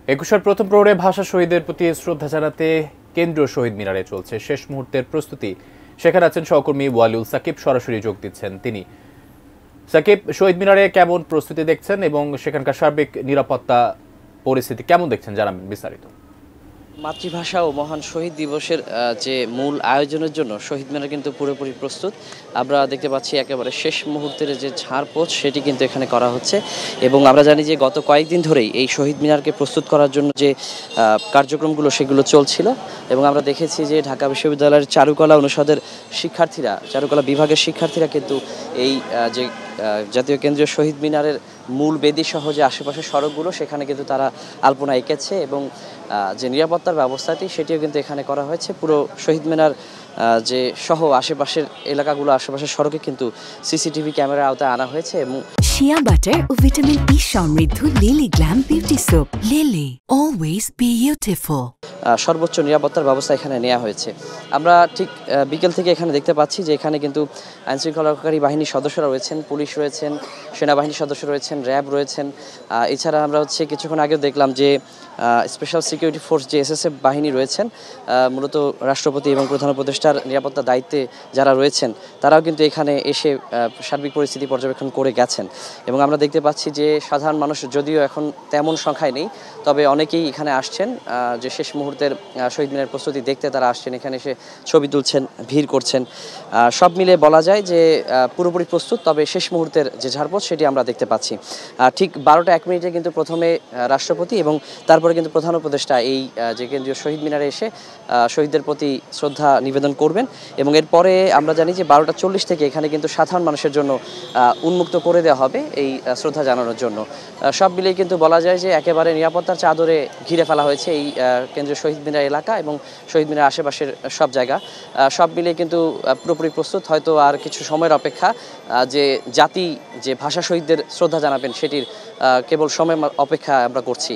একুশের প্রথম প্রহরে ভাষা শহীদদের প্রতি শ্রদ্ধা জানাতে কেন্দ্রীয় শহীদ মিনারে চলছে শেষ মুহূর্তের প্রস্তুতি। সেখানে আছেন সহকর্মী ওয়ালিউল সাকিব, সরাসরি যোগ দিচ্ছেন তিনি। সাকিব, শহীদ মিনারে কেমন প্রস্তুতি দেখছেন এবং সেখানকার সার্বিক নিরাপত্তা পরিস্থিতি কেমন দেখছেন, জানাবেন বিস্তারিত। মাতৃভাষা ও মহান শহীদ দিবসের যে মূল আয়োজনের জন্য শহীদ মিনার কিন্তু পুরোপুরি প্রস্তুত। আমরা দেখতে পাচ্ছি একেবারে শেষ মুহূর্তের যে ঝাড়পোছ সেটি কিন্তু এখানে করা হচ্ছে এবং আমরা জানি যে গত কয়েকদিন ধরেই এই শহীদ মিনারকে প্রস্তুত করার জন্য যে কার্যক্রমগুলো সেগুলো চলছিল এবং আমরা দেখেছি যে ঢাকা বিশ্ববিদ্যালয়ের চারুকলা অনুষদের শিক্ষার্থীরা, চারুকলা বিভাগের শিক্ষার্থীরা কিন্তু এই যে জাতীয় কেন্দ্রীয় শহীদ মিনারের মূল বেদি সহ যে আশেপাশের সড়কগুলো সেখানে কিন্তু তারা আলপনা এঁকেছে এবং যে নিরাপত্তার ব্যবস্থাটি সেটিও কিন্তু এখানে করা হয়েছে। পুরো শহীদ মিনার যে সহ আশেপাশের এলাকাগুলো, আশেপাশের সড়কে কিন্তু সিসিটিভি ক্যামেরার আওতায় আনা হয়েছে এবং শিয়া বাটার ও ভিটামিন ই সমৃদ্ধ lily glam beauty soap. Lily, always beautiful. সর্বোচ্চ নিরাপত্তার ব্যবস্থা এখানে নেওয়া হয়েছে। আমরা ঠিক বিকেল থেকে এখানে দেখতে পাচ্ছি যে এখানে কিন্তু আইনশৃঙ্খলাকারী বাহিনীর সদস্যরা রয়েছেন, পুলিশ রয়েছেন, সেনাবাহিনীর সদস্য রয়েছেন, র্যাব রয়েছেন। এছাড়া আমরা কিছুক্ষণ আগেও দেখলাম যে স্পেশাল সিকিউরিটি ফোর্স যে এসএসএফ বাহিনী রয়েছেন, মূলত রাষ্ট্রপতি এবং প্রধান উপদেষ্টার নিরাপত্তার দায়িত্বে যারা রয়েছেন তারাও কিন্তু এখানে এসে সার্বিক পরিস্থিতি পর্যবেক্ষণ করে গেছেন এবং আমরা দেখতে পাচ্ছি যে সাধারণ মানুষ যদিও এখন তেমন সংখ্যায় নেই, তবে অনেকেই এখানে আসছেন যে শেষ মুহূর্তের শহীদ মিনারের প্রস্তুতি দেখতে তারা আসছেন, এখানে এসে ছবি তুলছেন, ভিড় করছেন। সব মিলে বলা যায় যে পুরোপুরি প্রস্তুত, তবে শেষ মুহূর্তের যে ঝাড়পোছ সেটি আমরা দেখতে পাচ্ছি। ঠিক 12টা 1 মিনিটে কিন্তু প্রথমে রাষ্ট্রপতি এবং তারপরে কিন্তু প্রধান উপদেষ্টা এই যে কেন্দ্রীয় শহীদ মিনারে এসে শহীদদের প্রতি শ্রদ্ধা নিবেদন করবেন এবং এরপরে আমরা জানি যে 12টা 40 থেকে এখানে কিন্তু সাধারণ মানুষের জন্য উন্মুক্ত করে দেওয়া হবে এই শ্রদ্ধা জানানোর জন্য। সব মিলিয়ে কিন্তু বলা যায় যে একেবারে নিরাপত্তার চাদরে ঘিরে ফেলা হয়েছে এই কেন্দ্রীয় শহীদ মিনার এলাকা এবং শহীদ মিনার আশেপাশের সব জায়গা। সব মিলিয়ে কিন্তু পুরোপুরি প্রস্তুত। হয়তো আর কিছু সময়ের অপেক্ষা, যে জাতি যে ভাষা শহীদদের শ্রদ্ধা জানাবেন সেটির কেবল সময় অপেক্ষা আমরা করছি।